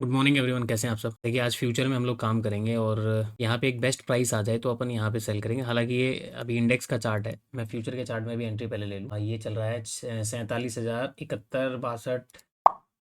Good morning everyone, कैसे हैं आप सब। देखिए, आज फ्यूचर में हम लोग काम करेंगे और यहाँ पे एक बेस्ट प्राइस आ जाए तो अपन यहाँ पे सेल करेंगे। हालांकि ये अभी इंडेक्स का चार्ट है, मैं फ्यूचर के चार्ट में भी एंट्री पहले ले लूँ। ये चल रहा है 47,071 62।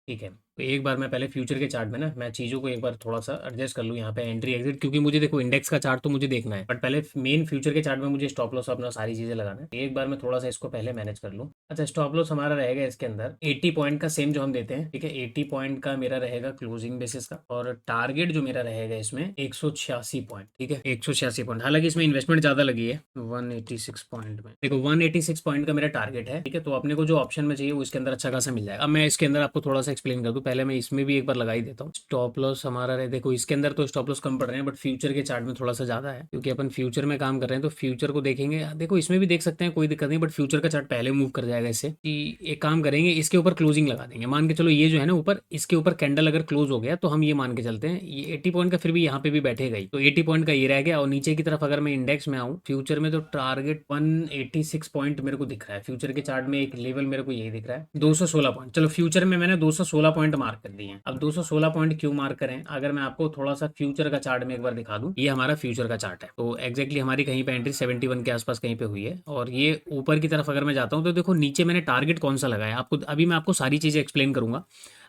ठीक है, तो एक बार मैं पहले फ्यूचर के चार्ट में ना मैं चीज़ों को एक बार थोड़ा सा एडजस्ट कर लूँ यहाँ पे एंट्री एग्जिट, क्योंकि मुझे देखो इंडेक्स का चार्ट तो मुझे देखना है, बट पहले मेन फ्यूचर के चार्ट में मुझे स्टॉप लॉस अपना सारी चीज़ें लगाना है। एक बार मैं थोड़ा सा इसको पहले मैनेज कर लूँ। अच्छा, स्टॉप लॉस हमारा रहेगा इसके अंदर 80 पॉइंट का, सेम जो हम देते हैं। ठीक है, 80 पॉइंट का मेरा रहेगा क्लोजिंग बेसिस का, और टारगेट जो मेरा रहेगा इसमें 186 पॉइंट। ठीक है, 186 पॉइंट। हालांकि इसमें इन्वेस्टमेंट ज़्यादा लगी है 186 पॉइंट में। देखो 186 पॉइंट का मेरा टारगेट है। ठीक है, तो अपने को जो ऑप्शन में चाहिए वो इसके अंदर अच्छा खासा मिल जाएगा। अब मैं इसके अंदर आपको थोड़ा सा एक्सप्लेन कर दूं, पहले मैं इसमें भी एक बार लगा ही देता हूँ। स्टॉप लॉस हमारा रहे, देखो इसके अंदर तो स्टॉप लॉस कम पड़ रहे हैं, बट फ्यूचर के चार्ट में थोड़ा सा ज़्यादा है, क्योंकि अपन फ्यूचर में काम कर रहे हैं। तो फ्यूचर को देखेंगे, देखो इसमें भी देख सकते हैं, कोई दिक्कत नहीं, बट फ्यूचर का चार्ट पहले मूव कर जाएगा इससे। कि एक काम करेंगे, इसके ऊपर क्लोजिंग लगा देंगे। मान के चलो ये जो है ना ऊपर, इसके ऊपर कैंडल अगर क्लोज हो गया तो हम ये मान के चलते हैं ये 80 पॉइंट का फिर भी यहाँ पे भी बैठेगा ही, तो 80 पॉइंट का ये रह गया। और नीचे की तरफ अगर मैं इंडेक्स में आऊँ फ्यूचर में, तो टारगेट 186 पॉइंट मेरे को दिख रहा है। फ्यूचर के चार्ट में एक लेवल मेरे को यही दिख रहा है 216 पॉइंट। चलो फ्यूचर में मैंने 216 पॉइंट मार्क कर दिए हैं। अब 216 पॉइंट क्यों मार्क करें, अगर मैं आपको थोड़ा सा फ्यूचर का चार्ट में एक बार दिखा दूं, ये हमारा फ्यूचर का चार्ट है। तो एक्जैक्टली हमारी कहीं पे एंट्री 71 के आसपास कहीं पे हुई है, और ये ऊपर की तरफ अगर मैं जाता हूँ तो देखो नीचे मैंने टारगेट कौन सा लगाया आपको, अभी मैं आपको सारी चीज़ें एक्सप्लेन करूंगा।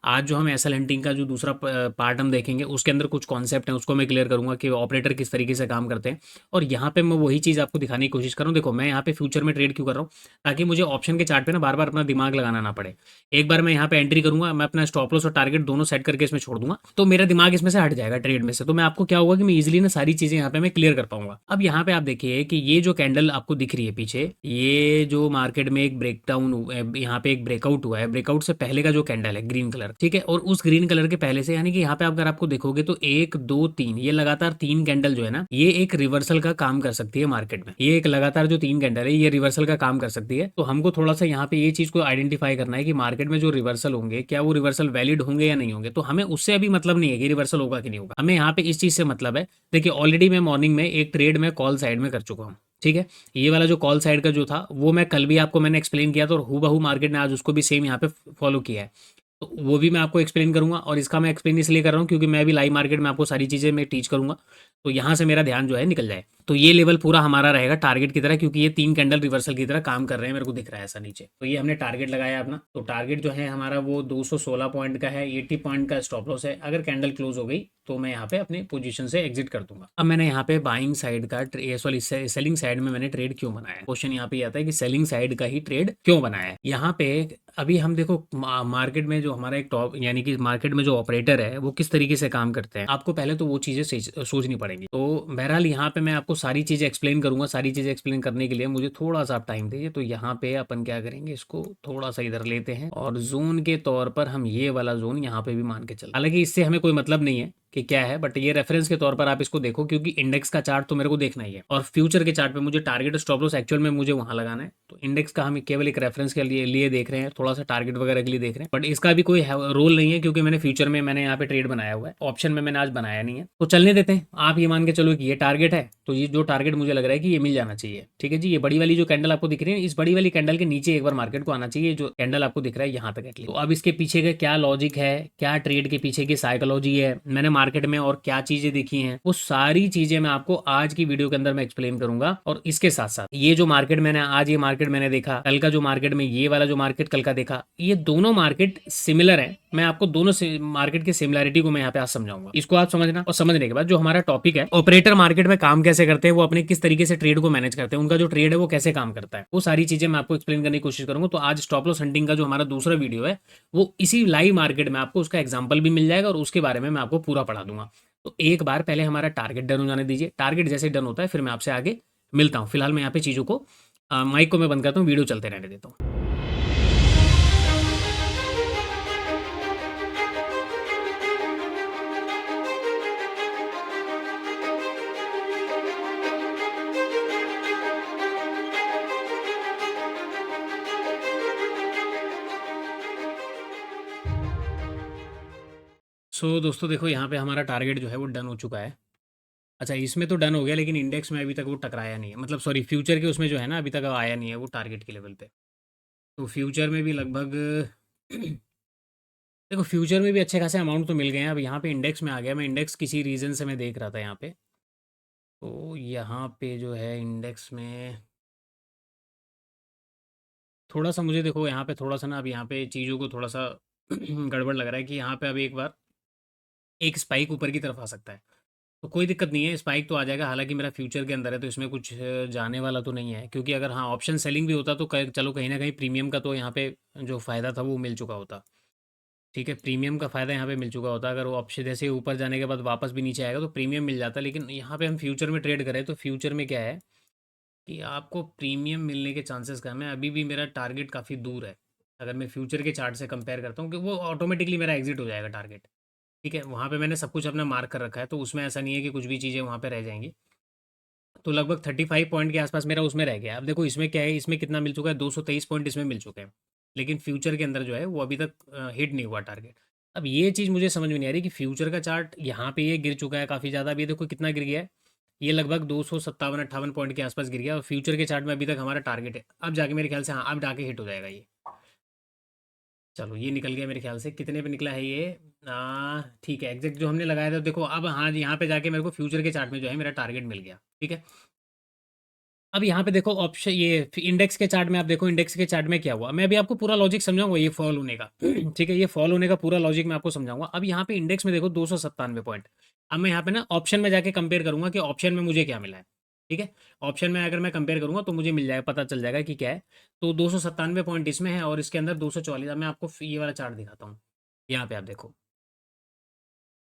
आज जो हम एसएल हंटिंग का जो दूसरा पार्ट हम देखेंगे, उसके अंदर कुछ कॉन्सेप्ट हैं, उसको मैं क्लियर करूंगा कि ऑपरेटर किस तरीके से काम करते हैं। और यहाँ पे मैं वही चीज़ आपको दिखाने की कोशिश कर रहा हूँ। देखो मैं यहाँ पे फ्यूचर में ट्रेड क्यों कर रहा हूँ, ताकि मुझे ऑप्शन के चार्ट पे ना बार बार अपना दिमाग लगाना ना पड़े। एक बार मैं यहाँ पे एंट्री करूंगा, मैं अपना स्टॉप लॉस और टारगेट दोनों सेट करके इसमें छोड़ दूंगा, तो मेरा दिमाग इसमें से हट जाएगा ट्रेड में से। तो मैं आपको क्या होगा कि मैं इजिली ना सारी चीजें यहाँ पे मैं क्लियर कर पाऊंगा। अब यहाँ पे आप देखिए कि ये जो कैंडल आपको दिख रही है पीछे, ये जो मार्केट में एक ब्रेकडाउन, यहाँ पे एक ब्रेकआउट हुआ है, ब्रेकआउट से पहले का जो कैंडल है ग्रीन कलर, ठीक है, और उस ग्रीन कलर के पहले से, यानी कि यहाँ पे अगर आपको देखोगे तो 1 2 3, ये लगातार 3 कैंडल जो है ना, ये एक रिवर्सल का काम कर सकती है मार्केट में। ये एक लगातार जो 3 कैंडल है, ये रिवर्सल का काम कर सकती है। तो हमको थोड़ा सा यहाँ पे ये चीज को आइडेंटिफाई करना है कि मार्केट में जो रिवर्सल होंगे, क्या वो रिवर्सल वैलिड होंगे या नहीं होंगे। तो हमें उससे अभी मतलब नहीं है कि रिवर्सल होगा कि नहीं होगा, हमें यहाँ पे इस चीज से मतलब है। देखिए ऑलरेडी मैं मॉर्निंग में एक ट्रेड में कॉल साइड में कर चुका हूँ। ठीक है, ये वाला जो कॉल साइड का जो था वो मैं कल भी आपको मैंने एक्सप्लेन किया था, और हूबहू मार्केट ने आज उसको भी सेम यहाँ पे फॉलो किया है। तो वो भी मैं आपको एक्सप्लेन करूंगा, और इसका मैं एक्सप्लेन इसलिए कर रहा हूँ क्योंकि मैं भी लाइव मार्केट में आपको सारी चीज़ें मैं टीच करूंगा, तो यहाँ से मेरा ध्यान जो है निकल जाए। तो ये लेवल पूरा हमारा रहेगा टारगेट की तरह, क्योंकि ये 3 कैंडल रिवर्सल की तरह काम कर रहे हैं, मेरे को दिख रहा है ऐसा नीचे। तो ये हमने टारगेट लगाया अपना। तो टारगेट जो है हमारा वो 216 पॉइंट का है, 80 पॉइंट का स्टॉप लॉस है। अगर कैंडल क्लोज हो गई तो मैं यहाँ पे अपनी पोजीशन से एग्जिट कर दूंगा। अब मैंने यहाँ पे बाइंग साइड का सॉरी सेलिंग साइड में मैंने ट्रेड क्यों बनाया है, क्वेश्चन यहाँ पे आता है कि सेलिंग साइड का ही ट्रेड क्यों बनाया है। यहाँ पे अभी हम देखो मार्केट में जो हमारा एक टॉप, यानी कि मार्केट में जो ऑपरेटर है वो किस तरीके से काम करते हैं, आपको पहले तो वो चीज़ें सोचनी पड़ेंगी। तो बहरहाल यहाँ पे मैं आपको सारी चीज़ें एक्सप्लेन करूंगा। सारी चीज़ें एक्सप्लेन करने के लिए मुझे थोड़ा सा आप टाइम दीजिए। तो यहाँ पे अपन क्या करेंगे, इसको थोड़ा सा इधर लेते हैं, और जोन के तौर पर हम ये वाला जोन यहाँ पे भी मान के चल, हालांकि इससे हमें कोई मतलब नहीं है कि क्या है, बट ये रेफरेंस के तौर पर आप इसको देखो, क्योंकि इंडेक्स का चार्ट तो मेरे को देखना ही है, और फ्यूचर के चार्ट पे मुझे टारगेट स्टॉप लॉस एक्चुअल में मुझे वहां लगाना है। तो इंडेक्स का हम केवल एक रेफरेंस के लिए देख रहे हैं, थोड़ा सा टारगेट वगैरह के लिए देख रहे हैं, बट इसका भी कोई रोल नहीं है, क्योंकि मैंने फ्यूचर में मैंने यहाँ पे ट्रेड बनाया हुआ है, ऑप्शन में मैंने आज बनाया नहीं है। तो चलने देते हैं, आप ये मान के चलो कि ये टारगेट है, तो ये जो टारगेट मुझे लग रहा है कि ये मिल जाना चाहिए। ठीक है जी, ये बड़ी वाली जो कैंडल आपको दिख रही है, इस बड़ी वाली कैंडल के नीचे एक बार मार्केट को आना चाहिए, जो कैंडल आपको दिख रहा है यहाँ तक एटलीस्ट। तो अब इसके पीछे का क्या लॉजिक है, क्या ट्रेड के पीछे की साइकोलॉजी है, मैंने मार्केट में और क्या चीजें देखी हैं, वो सारी चीजें मैं आपको आज की वीडियो के अंदर मैं एक्सप्लेन करूंगा। और इसके साथ साथ ये जो मार्केट मैंने आज, ये मार्केट मैंने देखा, कल का जो मार्केट में ये वाला जो मार्केट कल का देखा, ये दोनों मार्केट सिमिलर है। मैं आपको दोनों मार्केट की सिमिलरिटी को मैं यहाँ पे आज समझाऊंगा, इसको आप समझना। और समझने के बाद जो हमारा टॉपिक है, ऑपरेटर मार्केट में काम कैसे करते हैं, वो अपने किस तरीके से ट्रेड को मैनेज करते हैं, उनका जो ट्रेड है वो कैसे काम करता है, वो सारी चीजें मैं आपको एक्सप्लेन करने की कोशिश करूंगा। तो आज स्टॉप लॉस हंटिंग का जो हमारा दूसरा वीडियो है, वो इसी लाइव मार्केट में आपको उसका एग्जाम्पल भी मिल जाएगा, और उसके बारे में मैं आपको पूरा पढ़ा दूंगा। तो एक बार पहले हमारा टारगेट डन हो जाने दीजिए। टारगेट जैसे डन होता है फिर मैं आपसे आगे मिलता हूँ। फिलहाल मैं यहाँ पे चीज़ों को माइक को मैं बंद करता हूँ, वीडियो चलते रहने देता हूँ। दोस्तों देखो, यहाँ पे हमारा टारगेट जो है वो डन हो चुका है। अच्छा, इसमें तो डन हो गया, लेकिन इंडेक्स में अभी तक वो टकराया नहीं है, मतलब सॉरी फ्यूचर के उसमें जो है ना अभी तक आया नहीं है वो टारगेट के लेवल पे। तो फ्यूचर में भी लगभग देखो फ्यूचर में भी अच्छे खासे अमाउंट तो मिल गए हैं। अब यहाँ पे इंडेक्स में आ गया मैं, इंडेक्स किसी रीज़न से मैं देख रहा था यहाँ पे। तो यहाँ पे जो है इंडेक्स में थोड़ा-सा मुझे देखो यहाँ पे थोड़ा-सा ना, अब यहाँ पे चीज़ों को थोड़ा-सा गड़बड़ लग रहा है कि यहाँ पे अब एक बार एक स्पाइक ऊपर की तरफ आ सकता है। तो कोई दिक्कत नहीं है, स्पाइक तो आ जाएगा, हालाँकि मेरा फ्यूचर के अंदर है तो इसमें कुछ जाने वाला तो नहीं है, क्योंकि अगर हाँ, ऑप्शन सेलिंग भी होता तो क चलो कहीं न कहीं प्रीमियम का तो यहाँ पे जो फ़ायदा था वो मिल चुका होता। ठीक है, प्रीमियम का फ़ायदा यहाँ पे मिल चुका होता। अगर वो ऑप्शन जैसे ऊपर जाने के बाद वापस भी नीचे आएगा तो प्रीमियम मिल जाता, लेकिन यहाँ पे हम फ्यूचर में ट्रेड करें तो फ्यूचर में क्या है कि आपको प्रीमियम मिलने के चांसेस कम है। अभी भी मेरा टारगेट काफ़ी दूर है। अगर मैं फ्यूचर के चार्ट से कंपेयर करता हूँ कि वो ऑटोमेटिकली मेरा एग्ज़िट हो जाएगा टारगेट। ठीक है, वहाँ पे मैंने सब कुछ अपना मार्क कर रखा है, तो उसमें ऐसा नहीं है कि कुछ भी चीज़ें वहाँ पे रह जाएँगी। तो लगभग 35 पॉइंट के आसपास मेरा उसमें रह गया है। अब देखो इसमें क्या है, इसमें कितना मिल चुका है, 223 पॉइंट इसमें मिल चुके हैं। लेकिन फ्यूचर के अंदर जो है वो अभी तक हिट नहीं हुआ टारगेट। अब ये चीज़ मुझे समझ में नहीं आ रही कि फ्यूचर का चार्ट यहाँ पे ये गिर चुका है काफ़ी ज़्यादा। अब ये देखो कितना गिर गया है, ये लगभग 257-58 पॉइंट के आसपास गिर गया और फ्यूचर के चार्ट में अभी तक हमारा टारगेट है। अब जाके मेरे ख्याल से हाँ, अब जाके हिट हो जाएगा ये। चलो ये निकल गया मेरे ख्याल से, कितने पे निकला है ये? ठीक है, एग्जैक्ट जो हमने लगाया था देखो, अब हाँ, यहाँ पे जाके मेरे को फ्यूचर के चार्ट में जो है मेरा टारगेट मिल गया। ठीक है, अब यहाँ पे देखो ऑप्शन ये इंडेक्स के चार्ट में, आप देखो इंडेक्स के चार्ट में क्या हुआ। मैं अभी आपको पूरा लॉजिक समझाऊंगा ये फॉल होने का। ठीक है, ये फॉल होने का पूरा लॉजिक मैं आपको समझाऊंगा। अब यहाँ पे इंडेक्स में देखो 297 पॉइंट। अब मैं यहाँ पे ना ऑप्शन में जाके कंपेयर करूंगा कि ऑप्शन में मुझे क्या मिला है। ठीक है, ऑप्शन में अगर मैं कंपेयर करूंगा तो मुझे मिल जाएगा, पता चल जाएगा कि क्या है। तो 297 पॉइंट इसमें है और इसके अंदर 244। अब मैं आपको ये वाला चार्ट दिखाता हूँ। यहाँ पे आप देखो,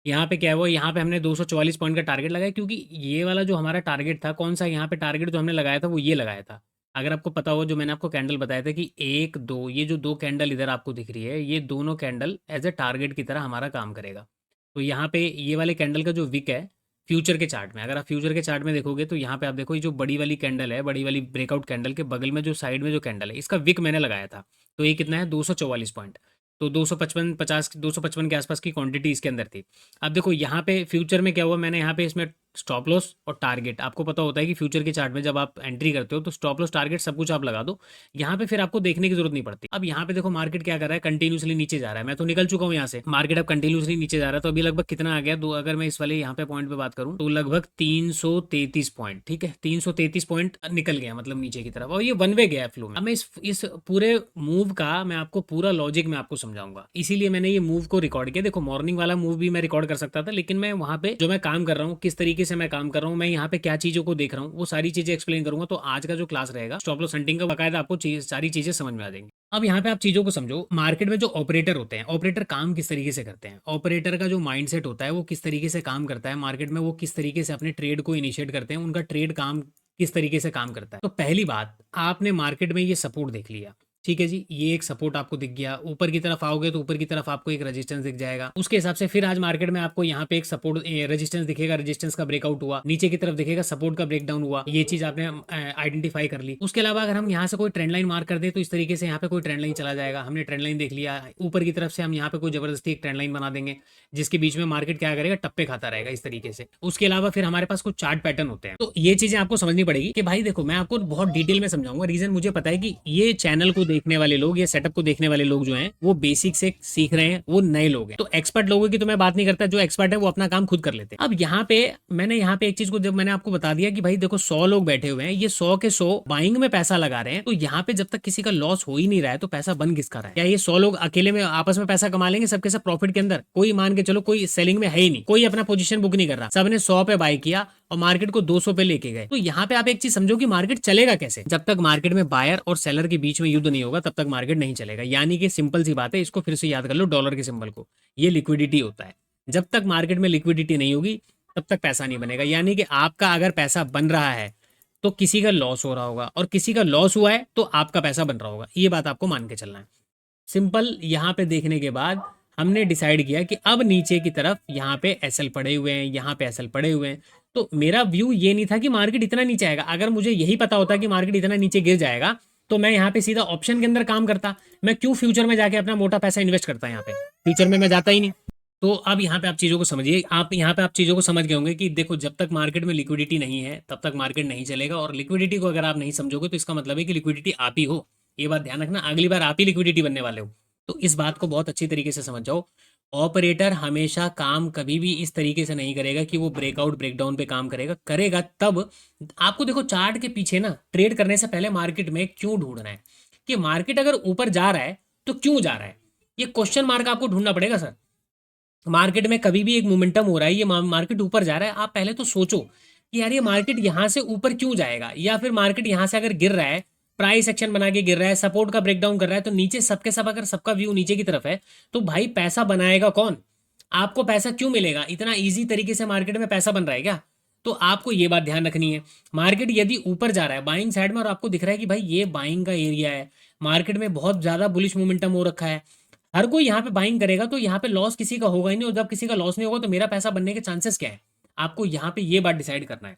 यहाँ पे क्या है, वो यहाँ पे हमने 244 पॉइंट का टारगेट लगाया, क्योंकि ये वाला जो हमारा टारगेट था, कौन सा यहाँ पे टारगेट जो हमने लगाया था वो ये लगाया था। अगर आपको पता हो, जो मैंने आपको कैंडल बताया था कि एक दो, ये जो दो कैंडल इधर आपको दिख रही है, ये दोनों कैंडल एज ए टारगेट की तरह हमारा काम करेगा। तो यहाँ पे ये वाले कैंडल का जो विक है फ्यूचर के चार्ट में, अगर आप फ्यूचर के चार्ट में देखोगे तो यहाँ पे आप देखो, ये जो बड़ी वाली कैंडल है, बड़ी वाली ब्रेकआउट कैंडल के बगल में जो साइड में जो कैंडल है, इसका विक मैंने लगाया था। तो ये कितना है, 244 पॉइंट। तो 255 के आसपास की क्वांटिटी इसके अंदर थी। अब देखो यहाँ पे फ्यूचर में क्या हुआ, मैंने यहाँ पे इसमें स्टॉप लॉस और टारगेट, आपको पता होता है कि फ्यूचर के चार्ट में जब आप एंट्री करते हो तो स्टॉप लॉस टारगेट सब कुछ आप लगा दो। यहाँ पे फिर आपको देखने की जरूरत नहीं पड़ती। अब यहाँ पे देखो मार्केट क्या कर रहा है, कंटिन्यूसली नीचे जा रहा है। मैं तो निकल चुका हूँ यहाँ से, मार्केट अब कंटिन्यूसली नीचे जा रहा है। तो अभी लगभग कितना आ गया, दो, अगर मैं इस वाले यहाँ पे पॉइंट पे बात करूँ तो लगभग 333 पॉइंट। ठीक है, 333 पॉइंट निकल गया मतलब नीचे की तरफ, और ये वन वे गया फ्लो में। अब मैं इस पूरे मूव का मैं आपको पूरा लॉजिक में आपको समझाऊंगा, इसीलिए मैंने ये मूव को रिकॉर्ड किया। देखो मॉर्निंग वाला मूव भी मैं रिकॉर्ड कर सकता था, लेकिन मैं वहां पे जो मैं काम कर रहा हूँ, किस तरीके से मैं काम कर रहा हूँ, मैं यहाँ पे क्या चीजों को देख रहा हूँ, वो सारी चीजें एक्सप्लेन करूंगा। तो आज का जो क्लास रहेगा स्टॉप लॉस हंटिंग का, बाकायदा आपको सारी चीजें समझ में आ जाएंगी। अब यहाँ पे आप चीजों को समझो, मार्केट में जो ऑपरेटर होते हैं, ऑपरेटर काम किस तरीके से करते हैं, ऑपरेटर का जो माइंडसेट होता है वो किस तरीके से काम करता है मार्केट में, वो किस तरीके से अपने ट्रेड को इनिशिएट करते हैं, उनका ट्रेड काम किस तरीके से काम करता है। तो पहली बात, आपने मार्केट में ये सपोर्ट देख लिया। ठीक है जी, ये एक सपोर्ट आपको दिख गया। ऊपर की तरफ आओगे तो ऊपर की तरफ आपको एक रेजिस्टेंस दिख जाएगा। उसके हिसाब से फिर आज मार्केट में आपको यहाँ पे एक सपोर्ट रेजिस्टेंस दिखेगा, रेजिस्टेंस का ब्रेकआउट हुआ। नीचे की तरफ दिखेगा सपोर्ट का ब्रेकडाउन हुआ। ये चीज आपने आइडेंटिफाई कर ली। उसके अलावा अगर हम यहाँ से कोई ट्रेंड लाइन मार्क कर दे तो इस तरीके से यहाँ पे कोई ट्रेंड लाइन चला जाएगा। हमने ट्रेंड लाइन देख लिया, ऊपर की तरफ से हम यहाँ पे कोई जबरदस्ती एक ट्रेंड लाइन बना देंगे, जिसके बीच में मार्केट क्या करेगा, टप्पे खाता रहेगा इस तरीके से। उसके अलावा फिर हमारे पास कुछ चार्ट पैटर्न होते हैं। तो ये चीजें आपको समझनी पड़ेगी कि भाई देखो, मैं आपको बहुत डिटेल में समझाऊंगा। रीजन मुझे पता है कि ये चैनल को देखने वाले लोग, ये सेटअप को देखने वाले लोग जो हैं वो बेसिक से सीख रहे हैं, वो नए लोग हैं। तो एक्सपर्ट लोगों की तो मैं बात नहीं करता, जो एक्सपर्ट है वो अपना काम खुद कर लेते हैं। अब यहाँ पे मैंने यहाँ पे एक चीज को जब मैंने आपको बता दिया कि भाई देखो 100 लोग बैठे हुए हैं, ये 100 के 100 बाइंग में पैसा लगा रहे हैं, तो यहाँ पे जब तक किसी का लॉस हो ही नहीं रहा है तो पैसा बन किसका रहा है? क्या ये 100 लोग अकेले में आपस में पैसा कमा लेंगे सबके सब प्रॉफिट के अंदर? कोई मान के चलो कोई सेलिंग में है ही नहीं, कोई अपना पोजीशन बुक नहीं कर रहा, सबने 100 पे बाय किया और मार्केट को 200 पे लेके गए। तो यहाँ पे आप एक चीज समझो कि मार्केट चलेगा कैसे? जब तक मार्केट में बायर और सेलर के बीच में युद्ध नहीं होगा तब तक मार्केट नहीं चलेगा। यानी कि सिंपल सी बात है, इसको फिर से याद कर लो, डॉलर के सिंबल को, ये लिक्विडिटी होता है। जब तक मार्केट में लिक्विडिटी नहीं होगी तब तक पैसा नहीं बनेगा। यानी कि आपका अगर पैसा बन रहा है तो किसी का लॉस हो रहा होगा, और किसी का लॉस हुआ है तो आपका पैसा बन रहा होगा। ये बात आपको मान के चलना है। सिंपल यहाँ पे देखने के बाद हमने डिसाइड किया कि अब नीचे की तरफ यहाँ पे एसएल पड़े हुए हैं, यहाँ पे एसएल पड़े हुए हैं। तो मेरा व्यू ये नहीं था कि मार्केट इतना नीचे आएगा। अगर मुझे यही पता होता कि मार्केट इतना नीचे गिर जाएगा तो मैं यहाँ पे सीधा ऑप्शन के अंदर काम करता। मैं क्यों फ्यूचर में जाके अपना मोटा पैसा इन्वेस्ट करता? यहाँ पे फ्यूचर में मैं जाता ही नहीं। तो अब यहाँ पे आप चीजों को समझिए, आप यहाँ पे आप चीजों को समझ गए होंगे कि देखो, जब तक मार्केट में लिक्विडिटी नहीं है तब तक मार्केट नहीं चलेगा। और लिक्विडिटी को अगर आप नहीं समझोगे तो इसका मतलब है कि लिक्विडिटी आप ही हो। ये बात ध्यान रखना, अगली बार आप ही लिक्विडिटी बनने वाले हो। तो इस बात को बहुत अच्छी तरीके से समझ जाओ। ऑपरेटर हमेशा काम कभी भी इस तरीके से नहीं करेगा कि वो ब्रेकआउट ब्रेकडाउन पे काम करेगा। करेगा तब आपको देखो चार्ट के पीछे ना ट्रेड करने से पहले मार्केट में क्यों ढूंढना है कि मार्केट अगर ऊपर जा रहा है तो क्यों जा रहा है, ये क्वेश्चन मार्क आपको ढूंढना पड़ेगा सर। मार्केट में कभी भी एक मोमेंटम हो रहा है, ये मार्केट ऊपर जा रहा है, आप पहले तो सोचो कि यार ये मार्केट यहां से ऊपर क्यों जाएगा, या फिर मार्केट यहां से अगर गिर रहा है, प्राइस एक्शन बना के गिर रहा है, सपोर्ट का ब्रेकडाउन कर रहा है, तो नीचे सबके सब अगर सबका व्यू नीचे की तरफ है तो भाई पैसा बनाएगा कौन? आपको पैसा क्यों मिलेगा? इतना इजी तरीके से मार्केट में पैसा बन रहा है क्या? तो आपको ये बात ध्यान रखनी है। मार्केट यदि ऊपर जा रहा है बाइंग साइड में और आपको दिख रहा है कि भाई ये बाइंग का एरिया है, मार्केट में बहुत ज्यादा बुलिश मोमेंटम हो रखा है, हर कोई यहाँ पे बाइंग करेगा, तो यहाँ पे लॉस किसी का होगा ही नहीं, और जब किसी का लॉस नहीं होगा तो मेरा पैसा बनने के चांसेस क्या है? आपको यहाँ पे ये बात डिसाइड करना है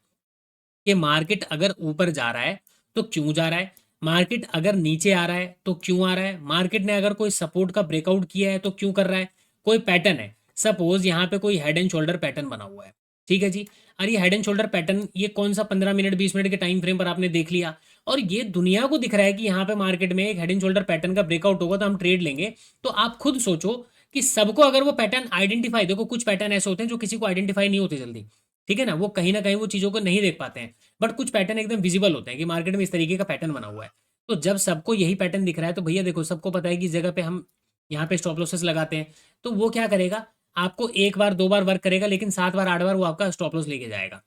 कि मार्केट अगर ऊपर जा रहा है तो क्यों जा रहा है, मार्केट अगर नीचे आ रहा है तो क्यों आ रहा है, मार्केट ने अगर कोई सपोर्ट का ब्रेकआउट किया है तो क्यों कर रहा है, कोई पैटर्न है, सपोज यहाँ पे कोई हेड एंड शोल्डर पैटर्न बना हुआ है, ठीक है जी, और ये हेड एंड शोल्डर पैटर्न ये कौन सा 15 मिनट 20 मिनट के टाइम फ्रेम पर आपने देख लिया, और ये दुनिया को दिख रहा है कि यहाँ पे मार्केट में एक हेड एंड शोल्डर पैटर्न का ब्रेकआउट होगा तो हम ट्रेड लेंगे, तो आप खुद सोचो कि सबको अगर वो पैटर्न आइडेंटिफाई, देखो कुछ पैटर्न ऐसे होते हैं जो किसी को आइडेंटिफाई नहीं होते जल्दी, ठीक है ना, वो कहीं ना कहीं वो चीज़ों को नहीं देख पाते हैं, बट कुछ पैटर्न एकदम विजिबल होते हैं कि मार्केट में इस तरीके का पैटर्न बना हुआ है। तो जब सबको यही पैटर्न दिख रहा है तो भैया देखो सबको पता है कि इस जगह पे हम यहाँ पे स्टॉप लॉसेस लगाते हैं, तो वो क्या करेगा, आपको एक बार दो बार वर्क करेगा लेकिन 7 बार 8 बार वो आपका स्टॉप लॉस लेके जाएगा।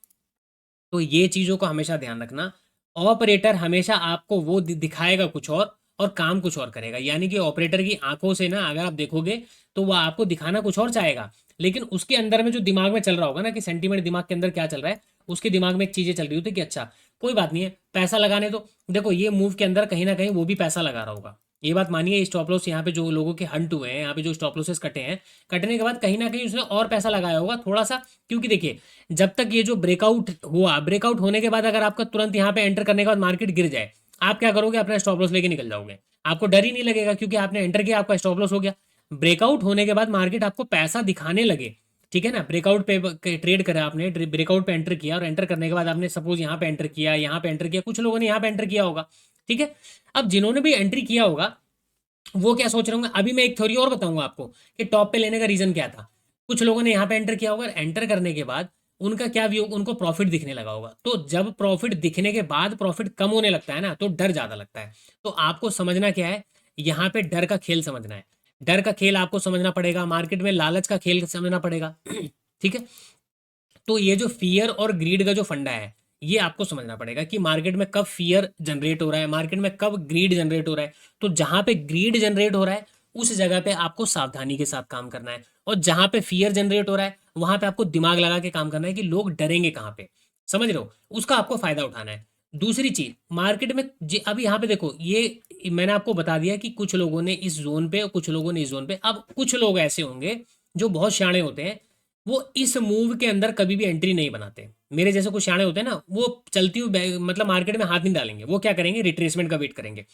तो ये चीज़ों को हमेशा ध्यान रखना। ऑपरेटर हमेशा आपको वो दिखाएगा कुछ और काम कुछ और करेगा, यानी कि ऑपरेटर की आंखों से ना अगर आप देखोगे तो वो आपको दिखाना कुछ और चाहेगा, लेकिन उसके अंदर में जो दिमाग में चल रहा होगा ना कि सेंटीमेंट दिमाग के अंदर क्या चल रहा है, उसके दिमाग में एक चीज़ें चल रही होती है कि अच्छा कोई बात नहीं है पैसा लगाने, तो देखो ये मूव के अंदर कहीं ना कहीं वो भी पैसा लगा रहा होगा। ये बात मानिए स्टॉप लॉस यहाँ पे जो लोगों के हंट हुए हैं, यहाँ पे जो स्टॉप लॉसेस कटे हैं, कटने के बाद कहीं ना कहीं उसने और पैसा लगाया होगा थोड़ा सा, क्योंकि देखिए जब तक ये जो ब्रेकआउट हुआ, ब्रेकआउट होने के बाद अगर आपका तुरंत यहाँ पे एंटर करने के बाद मार्केट गिर जाए, आप क्या करोगे, अपना स्टॉप लॉस लेके निकल जाओगे, आपको डर ही नहीं लगेगा क्योंकि आपने एंटर किया, आपका स्टॉप लॉस हो गया। ब्रेकआउट होने के बाद मार्केट आपको पैसा दिखाने लगे, ठीक है ना, ब्रेकआउट पे ट्रेड करा आपने, ब्रेकआउट पे एंटर किया और एंटर करने के बाद आपने सपोज यहाँ पे एंटर किया, यहाँ पे एंटर किया, कुछ लोगों ने यहाँ पे एंटर किया होगा, ठीक है। अब जिन्होंने भी एंट्री किया होगा वो क्या सोच रहे होंगे, अभी मैं एक थ्योरी और बताऊंगा आपको कि टॉप पे लेने का रीजन क्या था। कुछ लोगों ने यहाँ पे एंटर किया होगा, एंटर करने के बाद उनका क्या व्यू, उनको प्रॉफिट दिखने लगा होगा, तो जब प्रॉफिट दिखने के बाद प्रॉफिट कम होने लगता है ना तो डर ज्यादा लगता है। तो आपको समझना क्या है, यहाँ पे डर का खेल समझना है, डर का खेल आपको समझना पड़ेगा, मार्केट में लालच का खेल समझना पड़ेगा ठीक है। तो ये जो फियर और ग्रीड का जो फंडा है ये आपको समझना पड़ेगा कि मार्केट में कब फियर जनरेट हो रहा है, मार्केट में कब ग्रीड जनरेट हो रहा है। तो जहां पे ग्रीड जनरेट हो रहा है उस जगह पे आपको सावधानी के साथ काम करना है, और जहां पे फियर जनरेट हो रहा है वहां पे आपको दिमाग लगा के काम करना है कि लोग डरेंगे कहाँ पे, समझ रहे हो, उसका आपको फायदा उठाना है। दूसरी चीज मार्केट में अब यहाँ पे देखो ये मैंने आपको बता दिया कि कुछ लोगों ने इस जोन पे और कुछ लोगों ने इस जोन पे, अब कुछ लोग ऐसे होंगे जो बहुत शाणे होते हैं, वो इस मूव के अंदर कभी भी एंट्री नहीं बनाते, मेरे जैसे कुछ शाणे होते हैं ना, वो चलती हुई मतलब मार्केट में हाथ नहीं डालेंगे, वो क्या करेंगे, रिट्रेसमेंट का वेट करेंगे।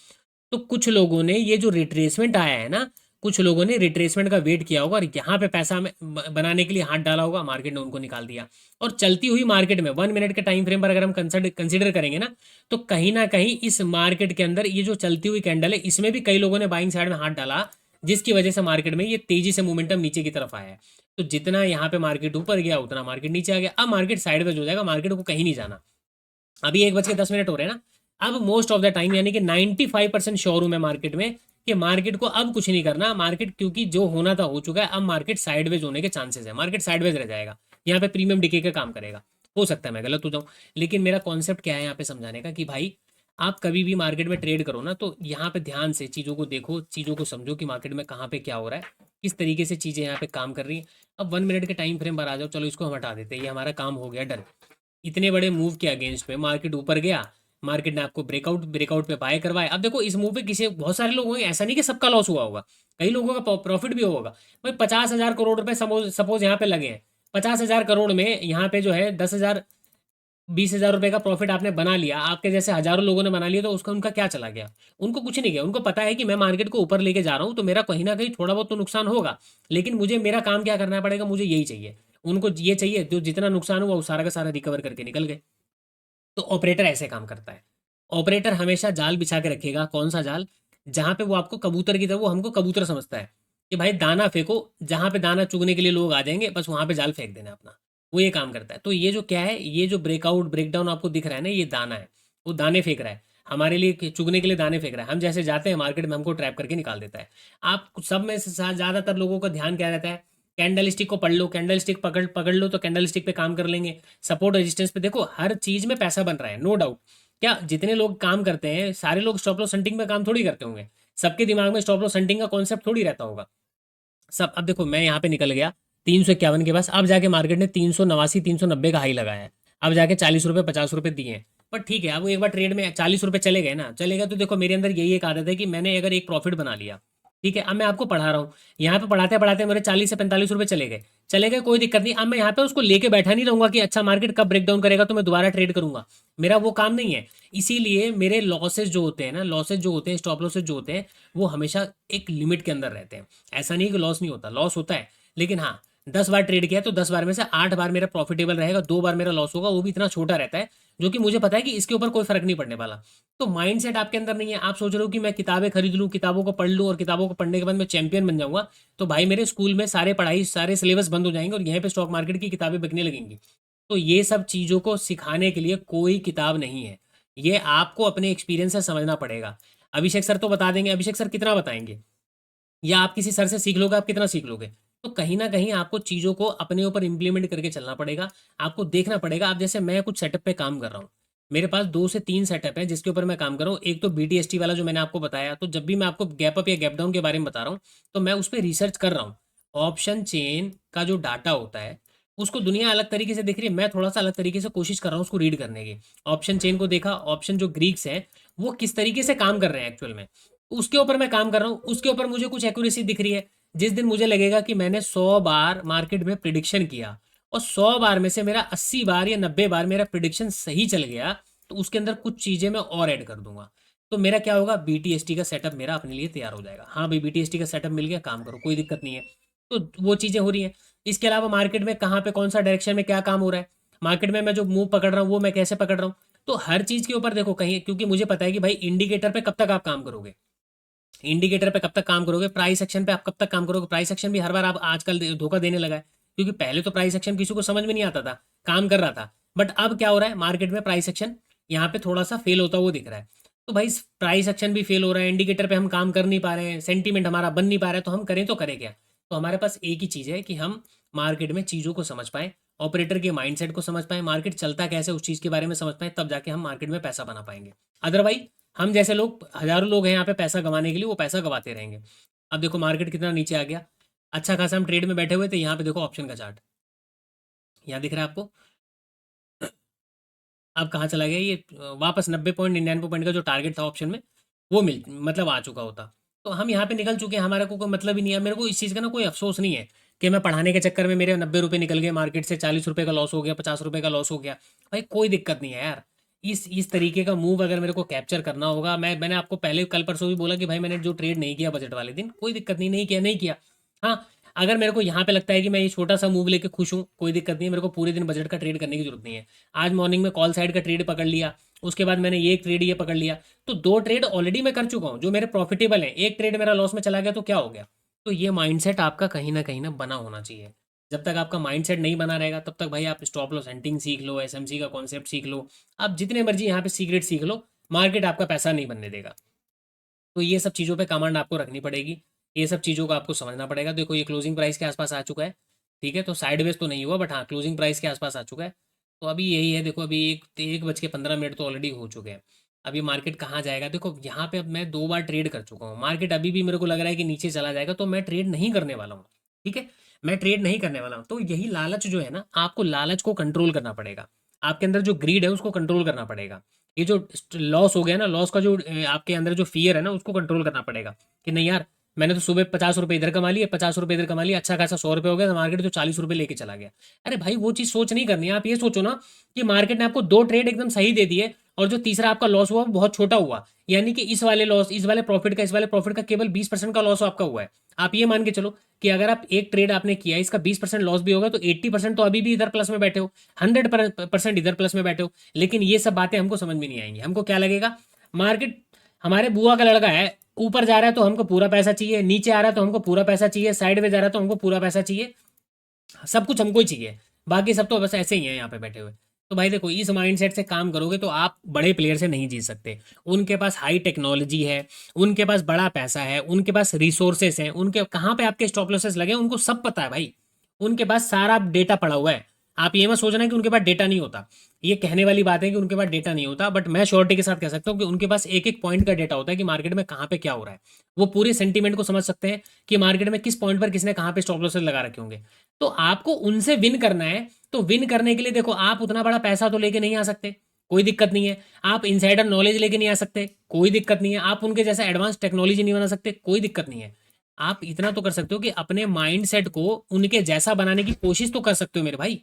तो कुछ लोगों ने ये जो रिट्रेसमेंट आया है ना, कुछ लोगों ने रिट्रेसमेंट का वेट किया होगा और यहाँ पे पैसा बनाने के लिए हाथ डाला होगा, मार्केट ने उनको निकाल दिया। और चलती हुई मार्केट में 1 मिनट के टाइम फ्रेम पर अगर हम कंसिडर करेंगे ना कहीं इस मार्केट के अंदर ये जो चलती हुई कैंडल है इसमें भी कई लोगों ने बाइंग साइड में हाथ डाला, जिसकी वजह से मार्केट में ये तेजी से मोमेंटम नीचे की तरफ आया है। तो जितना यहाँ पे मार्केट ऊपर गया उतना मार्केट नीचे आ गया, अब मार्केट साइडवेज हो जाएगा, मार्केट को कहीं नहीं जाना। अभी 1:10 हो रहे हैं ना, अब मोस्ट ऑफ द टाइम यानी कि 95% श्योर हूं मैं मार्केट में कि मार्केट को अब कुछ नहीं करना, मार्केट क्योंकि जो होना था हो चुका है, अब मार्केट साइडवेज होने के चांसेस है, मार्केट साइडवेज रह जाएगा, यहाँ पे प्रीमियम डिके का काम करेगा। हो सकता है मैं गलत हो जाऊं, लेकिन मेरा कॉन्सेप्ट क्या है यहाँ पे समझाने का कि भाई आप कभी भी मार्केट में ट्रेड करो ना तो यहाँ पे ध्यान से चीज़ों को देखो, चीज़ों को समझो कि मार्केट में कहाँ पे क्या हो रहा है, किस तरीके से चीज़ें यहाँ पे काम कर रही हैं। अब 1 मिनट के टाइम फ्रेम पर आ जाओ, चलो इसको हम हटा देते हैं, ये हमारा काम हो गया डन। इतने बड़े मूव के अगेंस्ट में मार्केट ऊपर गया, मार्केट ने आपको ब्रेकआउट ब्रेकआउट पे बाय करवाया। अब देखो इस मूव पे किसी बहुत सारे लोग होंगे, ऐसा नहीं कि सबका लॉस हुआ होगा, कई लोगों का प्रॉफिट भी होगा। भाई 50,000 करोड़ रुपए सपोज यहाँ पे लगे हैं, 50,000 करोड़ में यहाँ पे जो है 10,000 20,000 रुपए का प्रॉफिट आपने बना लिया, आपके जैसे हजारों लोगों ने बना लिया, तो उसका उनका क्या चला गया? उनको कुछ नहीं गया, उनको पता है कि मैं मार्केट को ऊपर लेके जा रहा हूँ तो मेरा कहीं ना कहीं थोड़ा बहुत तो नुकसान होगा, लेकिन मुझे मेरा काम क्या करना पड़ेगा, मुझे यही चाहिए। उनको ये चाहिए जो जितना नुकसान हुआ वो सारा का सारा रिकवर करके निकल गए। तो ऑपरेटर ऐसे काम करता है, ऑपरेटर हमेशा जाल बिछा के रखेगा, कौन सा जाल, जहाँ पे वो आपको कबूतर की तरह, वो हमको कबूतर समझता है कि भाई दाना फेंको, जहाँ पे दाना चुगने के लिए लोग आ जाएंगे, बस वहाँ पे जाल फेंक देना अपना। वो ये काम करता है। तो ये जो क्या है, ये जो ब्रेकआउट ब्रेकडाउन आपको दिख रहा है ना, ये दाना है। वो दाने फेंक रहा है हमारे लिए, चुगने के लिए दाने फेंक रहा है। हम जैसे जाते हैं मार्केट में, हमको ट्रैप करके निकाल देता है। आप सब में से ज़्यादातर लोगों का ध्यान क्या रहता है, कैंडल स्टिक को पढ़ लो, कैंडल स्टिक पकड़ पकड़ लो तो कैंडल स्टिक पे काम कर लेंगे। सपोर्ट रेजिस्टेंस पे देखो, हर चीज में पैसा बन रहा है, नो डाउट। क्या जितने लोग काम करते हैं, सारे लोग स्टॉप लॉस हंटिंग में काम थोड़ी करते होंगे। सबके दिमाग में स्टॉप लॉस हंटिंग का कॉन्सेप्ट थोड़ी रहता होगा। सब, अब देखो मैं यहाँ पे निकल गया 351 के पास, अब जाके मार्केट ने 389 390 का हाई लगाया है। अब जाके 40 रुपये 50 रुपये दिए हैं। पर ठीक है, अब वो एक बार ट्रेड में 40 रुपये चले गए ना, चले गए तो देखो मेरे अंदर यही एक आदत है कि मैंने अगर एक प्रॉफिट बना लिया, ठीक है, अब मैं आपको पढ़ा रहा हूँ, यहाँ पे पढ़ाते पढ़ाते मेरे 40 से 45 रुपये चले गए, चले गए, कोई दिक्कत नहीं। अब मैं यहाँ पे उसको लेके बैठा नहीं रहूंगा कि अच्छा मार्केट कब ब्रेकडाउन करेगा तो मैं दोबारा ट्रेड करूंगा। मेरा वो काम नहीं है। इसीलिए मेरे लॉसेज जो होते हैं ना, लॉसेज जो होते हैं, स्टॉप लॉसेज जो होते हैं, वो हमेशा एक लिमिट के अंदर रहते हैं। ऐसा नहीं कि लॉस नहीं होता, लॉस होता है, लेकिन हाँ, 10 बार ट्रेड किया तो 10 बार में से 8 बार मेरा प्रॉफिटेबल रहेगा, 2 बार मेरा लॉस होगा, वो भी इतना छोटा रहता है, जो कि मुझे पता है कि इसके ऊपर कोई फर्क नहीं पड़ने वाला। तो माइंडसेट आपके अंदर नहीं है। आप सोच रहे हो कि मैं किताबें खरीद लूँ, किताबों को पढ़ लूँ और किताबों को पढ़ने के बाद मैं चैंपियन बन जाऊंगा, तो भाई मेरे स्कूल में सारे पढ़ाई, सारे सिलेबस बंद हो जाएंगे और यहीं पे स्टॉक मार्केट की किताबें बिकने लगेंगी। तो ये सब चीज़ों को सिखाने के लिए कोई किताब नहीं है, ये आपको अपने एक्सपीरियंस से समझना पड़ेगा। अभिषेक सर तो बता देंगे, अभिषेक सर कितना बताएंगे, या आप किसी सर से सीख लोगे, आप कितना सीख लोगे। तो कहीं ना कहीं आपको चीज़ों को अपने ऊपर इंप्लीमेंट करके चलना पड़ेगा। आपको देखना पड़ेगा। आप जैसे मैं कुछ सेटअप पे काम कर रहा हूँ, मेरे पास 2 से 3 सेटअप है जिसके ऊपर मैं काम कर रहा हूँ। एक तो BTST वाला जो मैंने आपको बताया, तो जब भी मैं आपको गैप अप या गैप डाउन के बारे में बता रहा हूँ, तो मैं उस पर रिसर्च कर रहा हूँ। ऑप्शन चेन का जो डाटा होता है, उसको दुनिया अलग तरीके से देख रही है, मैं थोड़ा सा अलग तरीके से कोशिश कर रहा हूँ उसको रीड करने की। ऑप्शन चेन को देखा, ऑप्शन जो ग्रीक्स हैं वो किस तरीके से काम कर रहे हैं एक्चुअल में, उसके ऊपर मैं काम कर रहा हूँ। उसके ऊपर मुझे कुछ एक्यूरेसी दिख रही है। जिस दिन मुझे लगेगा कि मैंने 100 बार मार्केट में प्रिडिक्शन किया और 100 बार में से मेरा 80 बार या 90 बार मेरा प्रिडिक्शन सही चल गया, तो उसके अंदर कुछ चीजें मैं और ऐड कर दूंगा। तो मेरा क्या होगा, BTST का सेटअप मेरा अपने लिए तैयार हो जाएगा। हाँ भाई, BTST का सेटअप मिल गया, काम करो, कोई दिक्कत नहीं है। तो वो चीजें हो रही हैं। इसके अलावा मार्केट में कहाँ पे कौन सा डायरेक्शन में क्या काम हो रहा है, मार्केट में मैं जो मूव पकड़ रहा हूँ वो मैं कैसे पकड़ रहा हूँ। तो हर चीज के ऊपर देखो कहीं, क्योंकि मुझे पता है कि भाई इंडिकेटर पे कब तक आप काम करोगे, इंडिकेटर पे कब तक काम करोगे, प्राइस एक्शन पे आप कब तक काम करोगे। प्राइस एक्शन भी हर बार आप आजकल धोखा देने लगा है, क्योंकि पहले तो प्राइस एक्शन किसी को समझ में नहीं आता था, काम कर रहा था। बट अब क्या हो रहा है, मार्केट में प्राइस एक्शन यहाँ पे थोड़ा सा फेल होता हुआ दिख रहा है। तो भाई प्राइस एक्शन भी फेल हो रहा है, इंडिकेटर पे हम काम कर नहीं पा रहे हैं, सेंटीमेंट हमारा बन नहीं पा रहा है, तो हम करें तो करें क्या। तो हमारे पास एक ही चीज़ है कि हम मार्केट में चीज़ों को समझ पाएं, ऑपरेटर के माइंडसेट को समझ पाएं, मार्केट चलता कैसे उस चीज़ के बारे में समझ पाएं, तब जाके हम मार्केट में पैसा बना पाएंगे। अदरवाइज हम जैसे लोग, हजारों लोग हैं यहाँ पे पैसा कमाने के लिए, वो पैसा गवाते रहेंगे। अब देखो मार्केट कितना नीचे आ गया, अच्छा खासा हम ट्रेड में बैठे हुए थे। यहाँ पे देखो ऑप्शन का चार्ट, यहाँ दिख रहा है आपको। अब कहाँ चला गया ये, वापस 90.99 पॉइंट का जो टारगेट था ऑप्शन में, वो मिल मतलब आ चुका होता। तो हम यहाँ पे निकल चुके हैं, हमारा को कोई मतलब ही नहीं है। मेरे को इस चीज़ का ना कोई अफसोस नहीं है कि मैं पढ़ाने के चक्कर में मेरे 90 रुपये निकल गए, मार्केट से 40 रुपये का लॉस हो गया, 50 रुपये का लॉस हो गया। भाई कोई दिक्कत नहीं है यार। इस तरीके का मूव अगर मेरे को कैप्चर करना होगा, मैंने आपको पहले कल परसों भी बोला कि भाई मैंने जो ट्रेड नहीं किया बजट वाले दिन, कोई दिक्कत नहीं, नहीं किया, नहीं किया। हाँ, अगर मेरे को यहाँ पे लगता है कि मैं ये छोटा सा मूव लेके खुश हूँ, कोई दिक्कत नहीं है, मेरे को पूरे दिन बजट का ट्रेड करने की जरूरत नहीं है। आज मॉर्निंग में कॉल साइड का ट्रेड पकड़ लिया, उसके बाद मैंने ये एक ट्रेड ये पकड़ लिया, तो 2 ट्रेड ऑलरेडी मैं कर चुका हूँ जो मेरे प्रॉफिटेबल हैं। एक ट्रेड मेरा लॉस में चला गया तो क्या हो गया। तो ये माइंडसेट आपका कहीं ना बना होना चाहिए। जब तक आपका माइंडसेट नहीं बना रहेगा, तब तक भाई आप स्टॉप लॉस हंटिंग सीख लो, SMC का कॉन्सेप्ट सीख लो, आप जितने मर्जी यहाँ पे सीक्रेट सीख लो, मार्केट आपका पैसा नहीं बनने देगा। तो ये सब चीज़ों पे कमांड आपको रखनी पड़ेगी, ये सब चीज़ों को आपको समझना पड़ेगा। देखो ये क्लोजिंग प्राइस के आसपास आ चुका है, ठीक है, तो साइडवेज तो नहीं हुआ, बट हाँ क्लोजिंग प्राइस के आसपास आ चुका है। तो अभी यही है, देखो अभी 1:15 तो ऑलरेडी हो चुके हैं। अभी मार्केट कहाँ जाएगा, देखो यहाँ पे अब मैं 2 बार ट्रेड कर चुका हूँ, मार्केट अभी भी मेरे को लग रहा है कि नीचे चला जाएगा, तो मैं ट्रेड नहीं करने वाला हूँ। ठीक है, मैं ट्रेड नहीं करने वाला हूँ। तो यही लालच जो है ना, आपको लालच को कंट्रोल करना पड़ेगा, आपके अंदर जो ग्रीड है उसको कंट्रोल करना पड़ेगा। ये जो लॉस हो गया ना, लॉस का जो आपके अंदर जो फियर है ना, उसको कंट्रोल करना पड़ेगा कि नहीं यार, मैंने तो सुबह 50 रुपये इधर कमा लिए, 50 रुपये इधर कमा लिए, अच्छा खासा 100 रुपये हो गया, तो मार्केट तो 40 रुपये लेके चला गया। अरे भाई वो चीज़ सोच नहीं करनी है। आप ये सोचो ना कि मार्केट ने आपको 2 ट्रेड एकदम सही दे दिए और जो तीसरा आपका लॉस हुआ वो बहुत छोटा हुआ, यानी कि इस वाले लॉस, इस वाले प्रॉफिट का केवल 20% का लॉस आपका हुआ है। आप ये मान के चलो कि अगर आप एक ट्रेड आपने किया, इसका 20% लॉस भी होगा, तो 80% तो अभी भी इधर प्लस में बैठे हो, 100% इधर प्लस में बैठे हो। लेकिन ये सब बातें हमको समझ में नहीं आएंगी। हमको क्या लगेगा, मार्केट हमारे बुआ का लड़का है, ऊपर जा रहा है तो हमको पूरा पैसा चाहिए, नीचे आ रहा है तो हमको पूरा पैसा चाहिए, साइड में जा रहा है तो हमको पूरा पैसा चाहिए, सब कुछ हमको ही चाहिए, बाकी सब तो बस ऐसे ही हैं यहाँ पे बैठे हुए। तो भाई देखो, इस माइंडसेट से काम करोगे तो आप बड़े प्लेयर से नहीं जीत सकते। उनके पास हाई टेक्नोलॉजी है, उनके पास बड़ा पैसा है, उनके पास रिसोर्सेस हैं, उनके कहाँ पे आपके स्टॉप लॉसेस लगे उनको सब पता है भाई। उनके पास सारा डेटा पड़ा हुआ है। आप ये मत सोचना कि उनके पास डेटा नहीं होता, ये कहने वाली बात है कि उनके पास डेटा नहीं होता, बट मैं श्योरिटी के साथ कह सकता हूँ कि उनके पास एक एक पॉइंट का डेटा होता है कि मार्केट में कहाँ पे क्या हो रहा है। वो पूरे सेंटीमेंट को समझ सकते हैं कि मार्केट में किस पॉइंट पर किसने कहाँ पे स्टॉप लॉसेस लगा रखे होंगे। तो आपको उनसे विन करना है, तो विन करने के लिए देखो, आप उतना बड़ा पैसा तो लेके नहीं आ सकते, कोई दिक्कत नहीं है। आप इनसाइडर नॉलेज लेके नहीं आ सकते, कोई दिक्कत नहीं है। आप उनके जैसा एडवांस टेक्नोलॉजी नहीं बना सकते, कोई दिक्कत नहीं है। आप इतना तो कर सकते हो कि अपने माइंड सेट को उनके जैसा बनाने की कोशिश तो कर सकते हो मेरे भाई।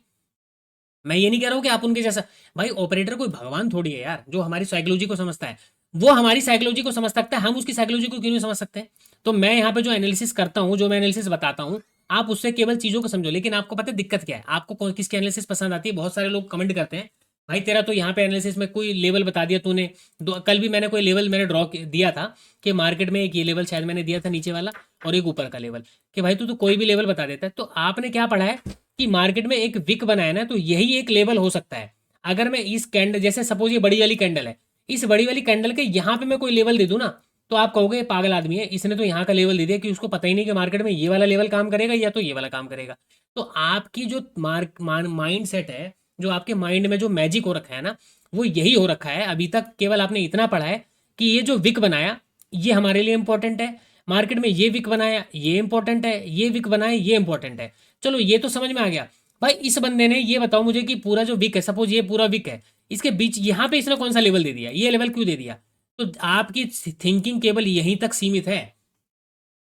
मैं ये नहीं कह रहा हूँ कि आप उनके जैसा, भाई ऑपरेटर कोई भगवान थोड़ी है यार जो हमारी साइकोलॉजी को समझता है। वो हमारी साइकोलॉजी को समझ सकता है, हम उसकी साइकोलॉजी को क्यों नहीं समझ सकते। तो मैं यहाँ पे जो एनालिसिस करता हूँ, जो मैं एनालिसिस बताता हूँ, आप उससे केवल चीजों को समझो। लेकिन आपको पता है दिक्कत क्या है, आपको किसकी एनालिसिस पसंद आती है। बहुत सारे लोग कमेंट करते हैं, भाई तेरा तो यहाँ पे एनालिसिस में कोई लेवल बता दिया तूने। कल भी मैंने कोई लेवल मैंने ड्रॉ दिया था कि मार्केट में एक ये लेवल शायद मैंने दिया था नीचे वाला, और एक ऊपर का लेवल, कि भाई तू तो कोई भी लेवल बता देता है। तो आपने क्या पढ़ा है कि मार्केट में एक विक बनाया ना, तो यही एक लेवल हो सकता है। अगर मैं इस कैंडल, जैसे सपोज ये बड़ी वाली कैंडल है, इस बड़ी वाली कैंडल के यहाँ पे मैं कोई लेवल दे दूं ना, तो आप कहोगे ये पागल आदमी है, इसने तो यहाँ का लेवल दे दिया, कि उसको पता ही नहीं कि मार्केट में ये वाला लेवल काम करेगा या तो ये वाला काम करेगा। तो आपकी जो माइंड सेट है, जो आपके माइंड में जो मैजिक हो रखा है ना, वो यही हो रखा है। अभी तक केवल आपने इतना पढ़ा है कि ये जो विक बनाया ये हमारे लिए इंपॉर्टेंट है, मार्केट में ये विक बनाया ये इंपॉर्टेंट है, ये विक बनाया ये इंपॉर्टेंट है। चलो ये तो समझ में आ गया। भाई इस बंदे ने ये बताओ मुझे कि पूरा जो विक है, सपोज ये पूरा विक है, इसके बीच यहाँ पे इसने कौन सा लेवल दे दिया, ये लेवल क्यों दे दिया। तो आपकी थिंकिंग केवल यहीं तक सीमित है।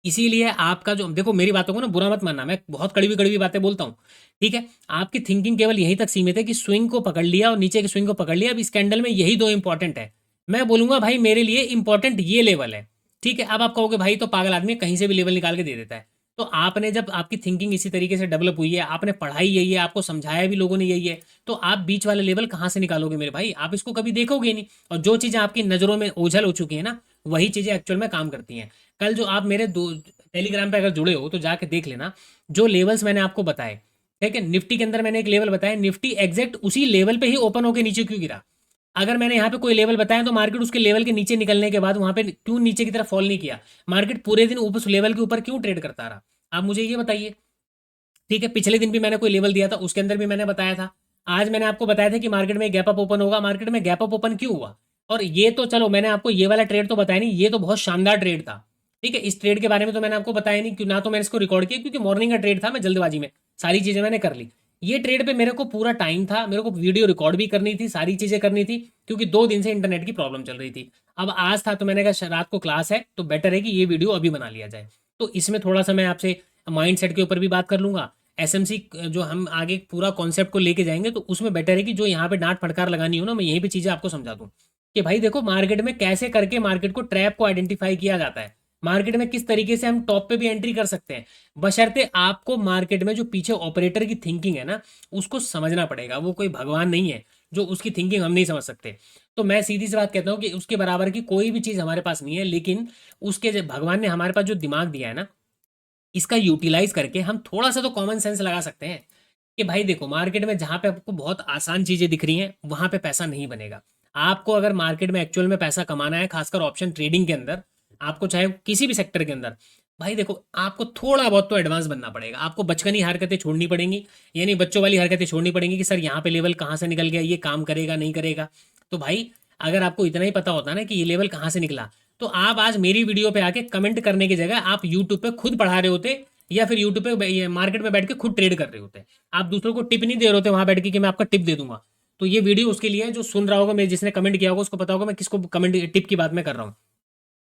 इसीलिए आपका जो, देखो मेरी बातों को ना बुरा मत मानना, मैं बहुत कड़वी कड़वी बातें बोलता हूँ, ठीक है। आपकी थिंकिंग केवल यहीं तक सीमित है कि स्विंग को पकड़ लिया और नीचे के स्विंग को पकड़ लिया। अब इस कैंडल में यही दो इंपॉर्टेंट है। मैं बोलूंगा भाई मेरे लिए इंपॉर्टेंट ये लेवल है, ठीक है। अब आप कहोगे भाई तो पागल आदमी कहीं से भी लेवल निकाल के दे देता है। तो आपने, जब आपकी थिंकिंग इसी तरीके से डेवलप हुई है, आपने पढ़ाई यही है, आपको समझाया भी लोगों ने यही है, तो आप बीच वाला लेवल कहाँ से निकालोगे मेरे भाई। आप इसको कभी देखोगे नहीं। और जो चीज़ें आपकी नज़रों में ओझल हो चुकी है ना, वही चीज़ें एक्चुअल में काम करती हैं। कल जो आप मेरे दो टेलीग्राम पे अगर जुड़े हो तो जाके देख लेना, जो लेवल्स मैंने आपको बताए, ठीक है। निफ्टी के अंदर मैंने एक लेवल बताया, निफ्टी एग्जैक्ट उसी लेवल पे ही ओपन होकर नीचे क्यों गिरा। अगर मैंने यहाँ पे कोई लेवल बताया तो मार्केट उसके लेवल के नीचे निकलने के बाद वहां पे क्यों नीचे की तरफ फॉल नहीं किया। मार्केट पूरे दिन ऊपर उस लेवल के ऊपर क्यों ट्रेड करता रहा, आप मुझे ये बताइए, ठीक है। पिछले दिन भी मैंने कोई लेवल दिया था, उसके अंदर भी मैंने बताया था। आज मैंने आपको बताया था कि मार्केट में गैप अप ओपन होगा, मार्केट में गैप अप ओपन क्यों हुआ। और ये तो चलो मैंने आपको ये वाला ट्रेड तो बताया नहीं, ये तो बहुत शानदार ट्रेड था, ठीक है। इस ट्रेड के बारे में तो मैंने आपको बताया नहीं, क्यों ना तो मैंने इसको रिकॉर्ड किया, क्योंकि मॉर्निंग का ट्रेड था, मैं जल्दबाजी में सारी चीजें मैंने कर ली। ये ट्रेड पे मेरे को पूरा टाइम था, मेरे को वीडियो रिकॉर्ड भी करनी थी, सारी चीजें करनी थी, क्योंकि 2 दिन से इंटरनेट की प्रॉब्लम चल रही थी। अब आज था तो मैंने कहा रात को क्लास है तो बेटर है कि ये वीडियो अभी बना लिया जाए। तो इसमें थोड़ा सा मैं आपसे माइंड सेट के ऊपर भी बात कर लूंगा। एसएमसी जो हम आगे पूरा कॉन्सेप्ट को लेके जाएंगे, तो उसमें बेटर है कि जो यहाँ पे डांट फटकार लगानी हो ना, मैं यहीं पे चीजें आपको समझा दूं कि भाई देखो मार्केट में कैसे करके मार्केट को ट्रैप को आइडेंटिफाई किया जाता है, मार्केट में किस तरीके से हम टॉप पे भी एंट्री कर सकते हैं। बशर्ते आपको मार्केट में जो पीछे ऑपरेटर की थिंकिंग है ना, उसको समझना पड़ेगा। वो कोई भगवान नहीं है जो उसकी थिंकिंग हम नहीं समझ सकते। तो मैं सीधी सी बात कहता हूँ कि उसके बराबर की कोई भी चीज हमारे पास नहीं है, लेकिन उसके भगवान ने हमारे पास जो दिमाग दिया है ना, इसका यूटिलाइज करके हम थोड़ा सा तो कॉमन सेंस लगा सकते हैं कि भाई देखो मार्केट में जहां पे आपको बहुत आसान चीजें दिख रही हैं वहां पे पैसा नहीं बनेगा। आपको अगर मार्केट में एक्चुअल में पैसा कमाना है, खासकर ऑप्शन ट्रेडिंग के अंदर, आपको चाहे किसी भी सेक्टर के अंदर, भाई देखो आपको थोड़ा बहुत तो एडवांस बनना पड़ेगा। आपको बचकानी हरकतें छोड़नी पड़ेंगी, यानी बच्चों वाली हरकतें छोड़नी पड़ेंगी कि सर यहाँ पे लेवल कहाँ से निकल गया, ये काम करेगा नहीं करेगा। तो भाई अगर आपको इतना ही पता होता ना कि ये लेवल कहाँ से निकला, तो आप आज मेरी वीडियो पे आके कमेंट करने की जगह आप यूट्यूब पे खुद पढ़ा रहे होते, या फिर यूट्यूब पे मार्केट में बैठ के खुद ट्रेड कर रहे होते। आप दूसरों को टिप नहीं दे रहे होते वहां बैठ के कि मैं आपका टिप दे दूंगा। तो ये वीडियो उसके लिए है जो सुन रहा होगा, मैं जिसने कमेंट किया होगा उसको पता होगा मैं किसको कमेंट टिप की बात मैं कर रहा हूँ।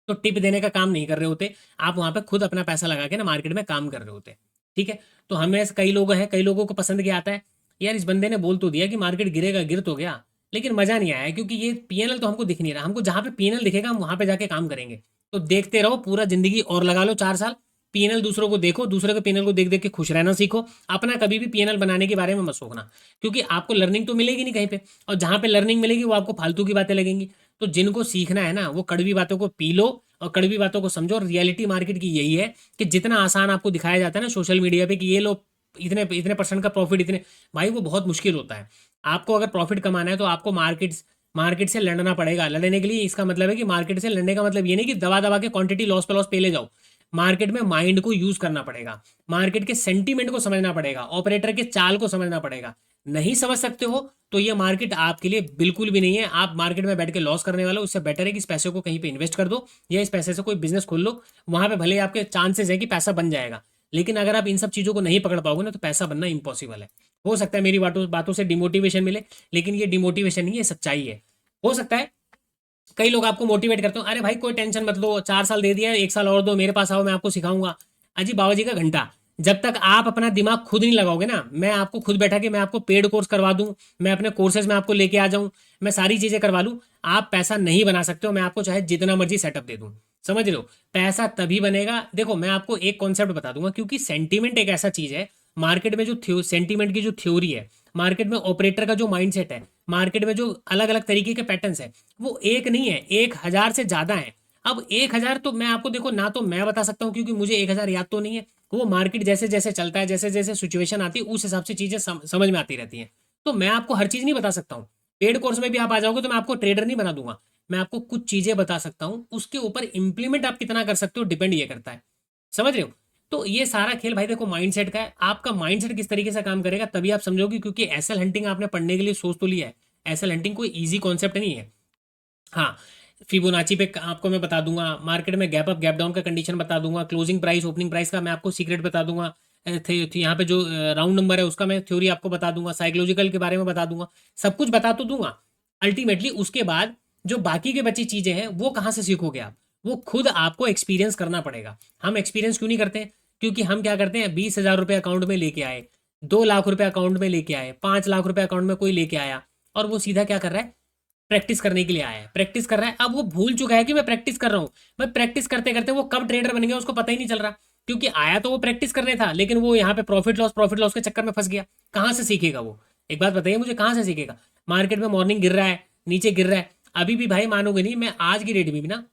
तो टिप देने का काम नहीं कर रहे होते आप, वहां पे खुद अपना पैसा लगा के ना मार्केट में काम कर रहे होते, ठीक है। तो हमें कई लोग हैं, कई लोगों को पसंद क्या आता है, यार इस बंदे ने बोल तो दिया कि मार्केट गिरेगा, गिर तो गया, लेकिन मजा नहीं आया क्योंकि ये पीएनएल तो हमको दिख नहीं रहा। हमको जहां पे पीएनएल दिखेगा हम वहां पे जाके काम करेंगे। तो देखते रहो पूरा जिंदगी और लगा लो 4 साल, पीएनएल दूसरों को देखो, दूसरे के पीएनएल को देख देख के खुश रहना सीखो। अपना कभी भी पीएनएल बनाने के बारे में मत सोचना, क्योंकि आपको लर्निंग तो मिलेगी नहीं कहीं पे, और जहां पे लर्निंग मिलेगी वो आपको फालतू की बातें लगेंगी। तो जिनको सीखना है ना वो कड़वी बातों को पी लो और कड़वी बातों को समझो। और रियलिटी मार्केट की यही है कि जितना आसान आपको दिखाया जाता है ना सोशल मीडिया पे कि ये लो इतने इतने परसेंट का प्रॉफिट, इतने, भाई वो बहुत मुश्किल होता है। आपको अगर प्रॉफिट कमाना है तो आपको मार्केट से लड़ना पड़ेगा। लड़ने के लिए इसका मतलब है कि मार्केट से लड़ने का मतलब ये नहीं कि दबा दबा के क्वांटिटी लॉस पे लॉस पे ले जाओ। मार्केट में माइंड को यूज करना पड़ेगा, मार्केट के सेंटीमेंट को समझना पड़ेगा, ऑपरेटर के चाल को समझना पड़ेगा। नहीं समझ सकते हो तो ये मार्केट आपके लिए बिल्कुल भी नहीं है। आप मार्केट में बैठ के लॉस करने वाले हो, उससे बेटर है कि इस पैसे को कहीं पे इन्वेस्ट कर दो या इस पैसे से कोई बिजनेस खोल लो। वहां पे भले ही आपके चांसेस है कि पैसा बन जाएगा, लेकिन अगर आप इन सब चीजों को नहीं पकड़ पाओगे ना तो पैसा बनना इम्पॉसिबल है। हो सकता है मेरी बातों बातों से डिमोटिवेशन मिले, लेकिन ये डिमोटिवेशन नहीं है, सच्चाई है। हो सकता है कई लोग आपको मोटिवेट करते हो, अरे भाई कोई टेंशन मत लो, 4 साल दे दिया, 1 साल और दो, मेरे पास आओ मैं आपको सिखाऊंगा। अजी बाबा जी का घंटा। जब तक आप अपना दिमाग खुद नहीं लगाओगे ना, मैं आपको खुद बैठा के मैं आपको पेड कोर्स करवा दूं, मैं अपने कोर्सेज में आपको लेके आ जाऊं, मैं सारी चीजें करवा लूं, आप पैसा नहीं बना सकते हो। मैं आपको चाहे जितना मर्जी सेटअप दे दूं, समझ रहे हो। पैसा तभी बनेगा, देखो मैं आपको एक कॉन्सेप्ट बता दूंगा, क्योंकि सेंटीमेंट एक ऐसा चीज है मार्केट में जो सेंटीमेंट की जो थ्योरी है, मार्केट में ऑपरेटर का जो माइंडसेट है, मार्केट में जो अलग अलग तरीके के पैटर्न्स है, वो एक नहीं है, 1,000 से ज्यादा है। अब 1,000 तो मैं आपको देखो ना तो मैं बता सकता हूँ क्योंकि मुझे 1,000 याद तो नहीं है। वो मार्केट जैसे जैसे चलता है, जैसे जैसे सिचुएशन आती है, उस हिसाब से चीजें समझ में आती रहती हैं। तो मैं आपको हर चीज नहीं बता सकता हूँ। पेड कोर्स में भी आप आ जाओगे तो मैं आपको ट्रेडर नहीं बना दूंगा। मैं आपको कुछ चीजें बता सकता हूँ, उसके ऊपर इंप्लीमेंट आप कितना कर सकते हो डिपेंड ये करता है। समझ रहे हो। तो ये सारा खेल भाई देखो माइंडसेट का है। आपका माइंडसेट किस तरीके से काम करेगा तभी आप समझोगे, क्योंकि एसएल हंटिंग आपने पढ़ने के लिए सोच तो लिया है। एसएल हंटिंग कोई इजी कॉन्सेप्ट नहीं है। हाँ, फिबोनाची पे आपको मैं बता दूंगा, मार्केट में गैप अप गैप डाउन का कंडीशन बता दूंगा, क्लोजिंग प्राइस ओपनिंग प्राइस का मैं आपको सीक्रेट बता दूंगा, यहाँ पे जो राउंड नंबर है उसका मैं थ्योरी आपको बता दूंगा, साइकोलॉजिकल के बारे में बता दूंगा, सब कुछ बता तो दूंगा। अल्टीमेटली उसके बाद जो बाकी के बची चीजें हैं वो कहाँ से सीखोगे आप, वो खुद आपको एक्सपीरियंस करना पड़ेगा। हम एक्सपीरियंस क्यों नहीं करते? क्योंकि हम क्या करते हैं, 20,000 रुपये अकाउंट में लेके आए, 2 लाख रुपए अकाउंट में लेके आए, 5 लाख रुपए अकाउंट में कोई लेके आया, और वो सीधा क्या कर रहा है, प्रैक्टिस करने के लिए आया है, प्रैक्टिस कर रहा है। अब वो भूल चुका है कि मैं प्रैक्टिस कर रहा हूँ। मैं प्रैक्टिस करते करते वो कब ट्रेडर बन गया उसको पता ही नहीं चल रहा, क्योंकि आया तो वो प्रैक्टिस करने था, लेकिन वो यहाँ पे प्रॉफिट लॉस के चक्कर में फंस गया। कहाँ से सीखेगा वो? एक बात बताइए मुझे, कहाँ से सीखेगा? मार्केट में मॉर्निंग गिर रहा है, नीचे गिर रहा है, अभी भी भाई मानोगे नहीं, मैं आज की डेट में भी ना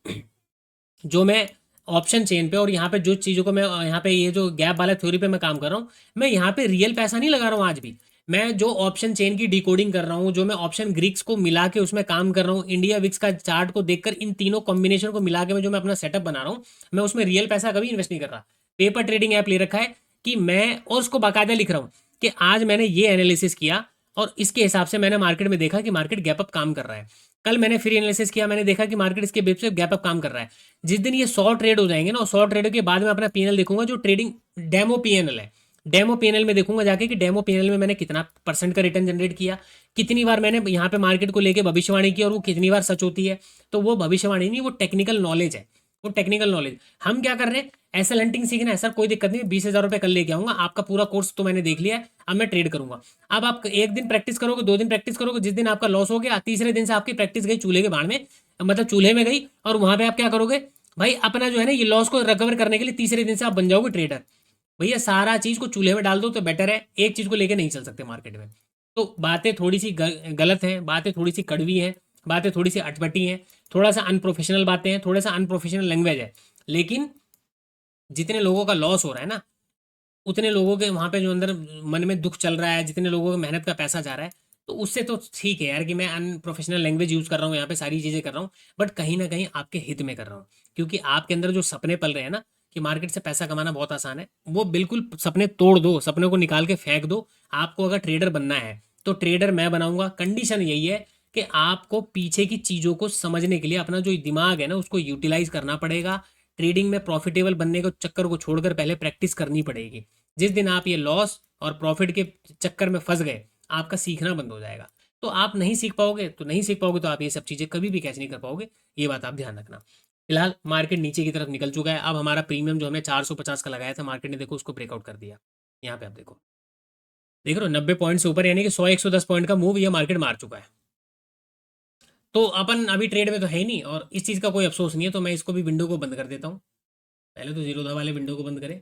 जो मैं ऑप्शन चेन पे और यहाँ पे जो चीज़ों को मैं यहाँ पे ये जो गैप वाला थ्योरी पे मैं काम कर रहा हूँ, मैं यहाँ पे रियल पैसा नहीं लगा रहा हूँ आज भी। मैं जो ऑप्शन चेन की डिकोडिंग कर रहा हूँ, जो मैं ऑप्शन ग्रीक्स को मिला के उसमें काम कर रहा हूँ, इंडिया विक्स का चार्ट को देखकर इन तीनों कॉम्बिनेशन को मिला के मैं जो मैं अपना सेटअप बना रहा हूँ, मैं उसमें रियल पैसा कभी इन्वेस्ट नहीं कर रहा। पेपर ट्रेडिंग ऐप ले रखा है कि मैं, और उसको बाकायदा लिख रहा हूँ कि आज मैंने ये एनालिसिस किया और इसके हिसाब से मैंने मार्केट में देखा कि मार्केट गैप अप काम कर रहा है। कल मैंने फिर एनालिसिस किया, मैंने देखा कि मार्केट इसके बेस पे गैप अप काम कर रहा है। जिस दिन ये 100 ट्रेड हो जाएंगे ना, 100 ट्रेड के बाद में अपना पीएनएल देखूंगा, जो ट्रेडिंग डेमो पीएनएल है, डेमो पीएनएल में देखूंगा जाके कि डेमो पीएनएल में मैंने कितना परसेंट का रिटर्न जनरेट किया, कितनी बार मैंने यहाँ पे मार्केट को लेके भविष्यवाणी की और वो कितनी बार सच होती है। तो वो भविष्यवाणी नहीं, वो टेक्निकल नॉलेज है, वो टेक्निकल नॉलेज। हम क्या कर रहे हैं, एसएल हंटिंग सीखना है सर, कोई दिक्कत नहीं, 20,000 रुपये कल लेके आऊंगा, आपका पूरा कोर्स तो मैंने देख लिया है, अब मैं ट्रेड करूंगा। अब आप एक दिन प्रैक्टिस करोगे, 2 दिन प्रैक्टिस करोगे, जिस दिन आपका लॉस हो गया, तीसरे दिन से आपकी प्रैक्टिस गई चूल्हे के बाढ़ में, मतलब चूल्हे में गई, और वहां पे आप क्या करोगे भाई, अपना जो है ना ये लॉस को रिकवर करने के लिए तीसरे दिन से आप बन जाओगे ट्रेडर। भैया सारा चीज को चूल्हे में डाल दो तो बेटर है, एक चीज को लेके नहीं चल सकते मार्केट में। तो बातें थोड़ी सी गलत हैं, बातें थोड़ी सी कड़वी हैं, बातें थोड़ी सी अटपटी हैं, थोड़ा सा अनप्रोफेशनल बातें हैं, थोड़ा सा अनप्रोफेशनल लैंग्वेज है, लेकिन जितने लोगों का लॉस हो रहा है ना, उतने लोगों के वहां पे जो अंदर मन में दुख चल रहा है, जितने लोगों की मेहनत का पैसा जा रहा है, तो उससे तो ठीक है यार कि मैं अनप्रोफेशनल लैंग्वेज यूज कर रहा हूँ, यहाँ पे सारी चीजें कर रहा हूँ, बट कहीं ना कहीं आपके हित में कर रहा हूँ। क्योंकि आपके अंदर जो सपने पल रहे हैं ना कि मार्केट से पैसा कमाना बहुत आसान है, वो बिल्कुल सपने तोड़ दो, सपने को निकाल के फेंक दो। आपको अगर ट्रेडर बनना है तो ट्रेडर मैं बनाऊंगा, कंडीशन यही है कि आपको पीछे की चीजों को समझने के लिए अपना जो दिमाग है ना उसको यूटिलाइज करना पड़ेगा। ट्रेडिंग में प्रॉफिटेबल बनने के चक्कर को छोड़कर पहले प्रैक्टिस करनी पड़ेगी। जिस दिन आप ये लॉस और प्रॉफिट के चक्कर में फंस गए, आपका सीखना बंद हो जाएगा। तो आप नहीं सीख पाओगे, तो नहीं सीख पाओगे, तो आप ये सब चीज़ें कभी भी कैच नहीं कर पाओगे। ये बात आप ध्यान रखना। फिलहाल मार्केट नीचे की तरफ निकल चुका है। अब हमारा प्रीमियम जो हमने 450 का लगाया था, मार्केट ने देखो उसको ब्रेकआउट कर दिया। यहाँ पे आप देखो, देख रहे हो 90 पॉइंट से ऊपर, यानी कि 100-110 पॉइंट का मूव ये मार्केट मार चुका है। तो अपन अभी ट्रेड में तो है ही नहीं, और इस चीज़ का कोई अफसोस नहीं है, तो मैं इसको भी विंडो को बंद कर देता हूँ। पहले तो जीरोधा वाले विंडो को बंद करें।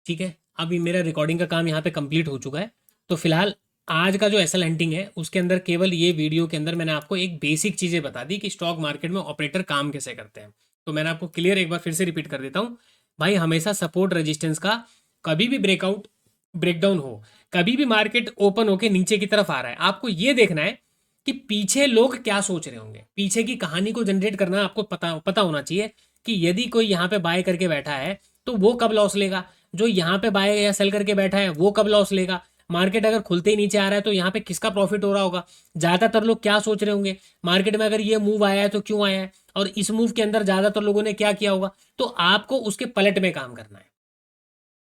ठीक है, अभी मेरा रिकॉर्डिंग का काम यहाँ पे कंप्लीट हो चुका है। तो फिलहाल आज का जो एसएल हंटिंग है उसके अंदर केवल ये वीडियो के अंदर मैंने आपको एक बेसिक चीज़ें बता दी कि स्टॉक मार्केट में ऑपरेटर काम कैसे करते हैं। तो मैंने आपको क्लियर एक बार फिर से रिपीट कर देता हूँ भाई, हमेशा सपोर्ट रेजिस्टेंस का कभी भी ब्रेकआउट ब्रेकडाउन हो, कभी भी मार्केट ओपन होके नीचे की तरफ आ रहा है, आपको ये देखना है कि पीछे लोग क्या सोच रहे होंगे, पीछे की कहानी को जनरेट करना आपको पता पता होना चाहिए कि यदि कोई यहाँ पे बाय करके बैठा है तो वो कब लॉस लेगा, जो यहाँ पे बाय या सेल करके बैठा है वो कब लॉस लेगा, मार्केट अगर खुलते ही नीचे आ रहा है तो यहाँ पे किसका प्रॉफिट हो रहा होगा, ज्यादातर लोग क्या सोच रहे होंगे मार्केट में, अगर ये मूव आया है तो क्यों आया है, और इस मूव के अंदर ज्यादातर लोगों ने क्या किया होगा। तो आपको उसके पलट में काम करना है,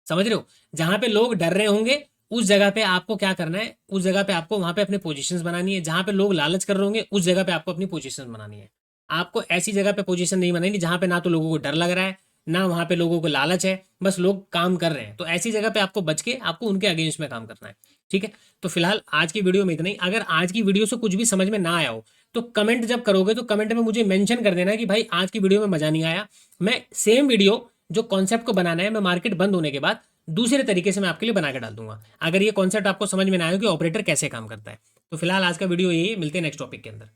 समझ रहे हो, जहां पे लोग डर रहे होंगे उस जगह पे आपको क्या करना है, उस जगह पे आपको वहां पे अपने पोजीशंस बनानी है, जहां पे लोग लालच कर रहे होंगे उस जगह पे आपको अपनी पोजीशन बनानी है। आपको ऐसी जगह पे पोजीशन नहीं बनानी जहां पे ना तो लोगों को डर लग रहा है, ना वहां पे लोगों को लालच है, बस लोग काम कर रहे हैं, तो ऐसी जगह पे आपको बच के आपको उनके अगेंस्ट में काम करना है। ठीक है, तो फिलहाल आज की वीडियो में इतना ही। अगर आज की वीडियो से कुछ भी समझ में ना आया हो तो कमेंट जब करोगे तो कमेंट में मुझे मेंशन कर देना कि भाई आज की वीडियो में मजा नहीं आया, मैं सेम वीडियो जो कॉन्सेप्ट को बनाना है मैं मार्केट बंद होने के बाद दूसरे तरीके से मैं आपके लिए बना के डाल दूंगा, अगर ये कॉन्सेप्ट आपको समझ में ना आए कि ऑपरेटर कैसे काम करता है। तो फिलहाल आज का वीडियो यही है, मिलते हैं नेक्स्ट टॉपिक के अंदर।